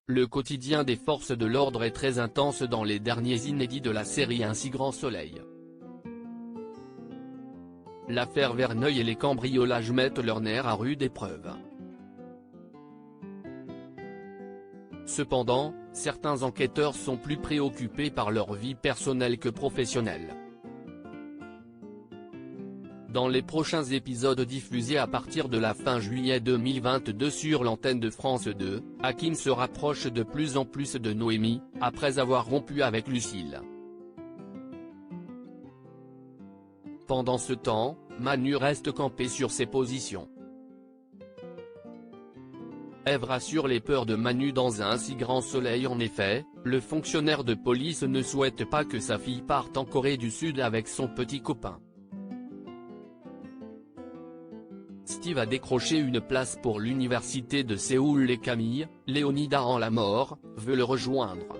Le quotidien des forces de l'ordre est très intense dans les derniers inédits de la série Un si grand soleil. L'affaire Verneuil et les cambriolages mettent leur nerf à rude épreuve. Cependant, certains enquêteurs sont plus préoccupés par leur vie personnelle que professionnelle. Dans les prochains épisodes diffusés à partir de la fin juillet 2022 sur l'antenne de France 2, Hakim se rapproche de plus en plus de Noémie, après avoir rompu avec Lucille. Pendant ce temps, Manu reste campé sur ses positions. Ève rassure les peurs de Manu dans Un si grand soleil. En effet, le fonctionnaire de police ne souhaite pas que sa fille parte en Corée du Sud avec son petit copain. Steve a décroché une place pour l'université de Séoul et Camille, Léonida en la mort, veut le rejoindre.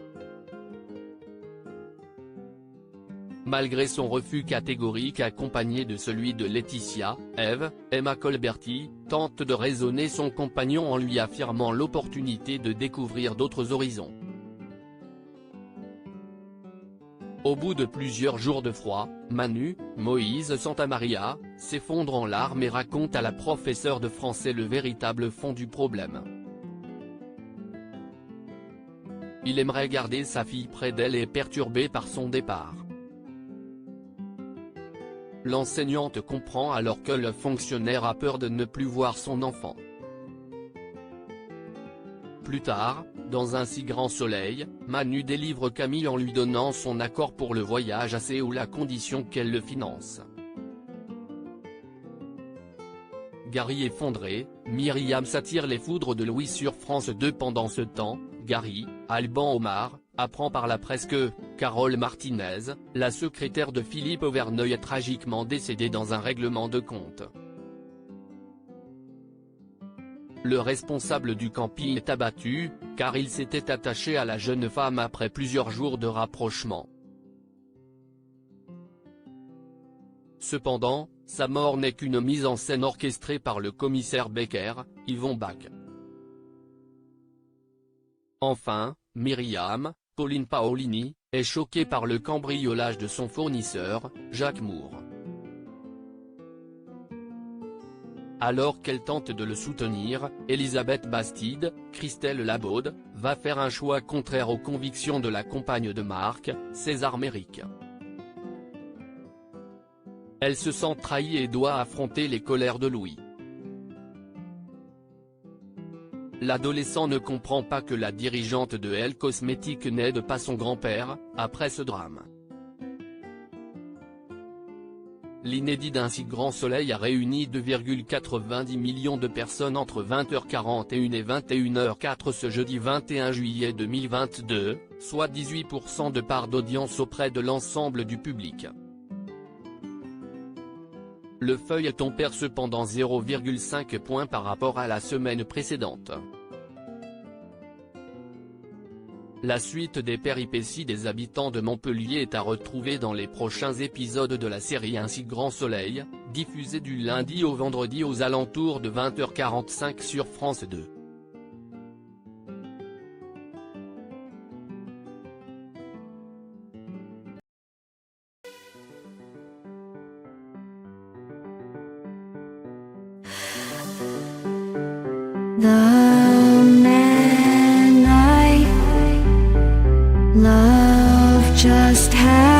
Malgré son refus catégorique accompagné de celui de Laetitia, Ève, Emma Colberti, tente de raisonner son compagnon en lui affirmant l'opportunité de découvrir d'autres horizons. Au bout de plusieurs jours de froid, Manu, Moïse Santamaria, s'effondre en larmes et raconte à la professeure de français le véritable fond du problème. Il aimerait garder sa fille près d'elle et est perturbé par son départ. L'enseignante comprend alors que le fonctionnaire a peur de ne plus voir son enfant. Plus tard, dans Un si grand soleil, Manu délivre Camille en lui donnant son accord pour le voyage à Séoul à condition qu'elle le finance. Gary effondré, Myriam s'attire les foudres de Louis sur France 2. Pendant ce temps, Gary, Alban Omar, apprend par la presse que Carole Martinez, la secrétaire de Philippe Verneuil, est tragiquement décédée dans un règlement de compte. Le responsable du camping est abattu, car il s'était attaché à la jeune femme après plusieurs jours de rapprochement. Cependant, sa mort n'est qu'une mise en scène orchestrée par le commissaire Becker, Yvon Bach. Enfin, Myriam, Pauline Paolini, est choquée par le cambriolage de son fournisseur, Jacques Moore. Alors qu'elle tente de le soutenir, Elisabeth Bastide, Christelle Labaude, va faire un choix contraire aux convictions de la compagne de Marc, César Méric. Elle se sent trahie et doit affronter les colères de Louis. L'adolescent ne comprend pas que la dirigeante de Elle Cosmétiques n'aide pas son grand-père, après ce drame. L'inédit d'Un si grand soleil a réuni 2,90 millions de personnes entre 20h41 et 21h04 ce jeudi 21 juillet 2022, soit 18% de part d'audience auprès de l'ensemble du public. Le feuilleton perd cependant 0,5 points par rapport à la semaine précédente. La suite des péripéties des habitants de Montpellier est à retrouver dans les prochains épisodes de la série Un si grand soleil, diffusée du lundi au vendredi aux alentours de 20h45 sur France 2. The man I love just had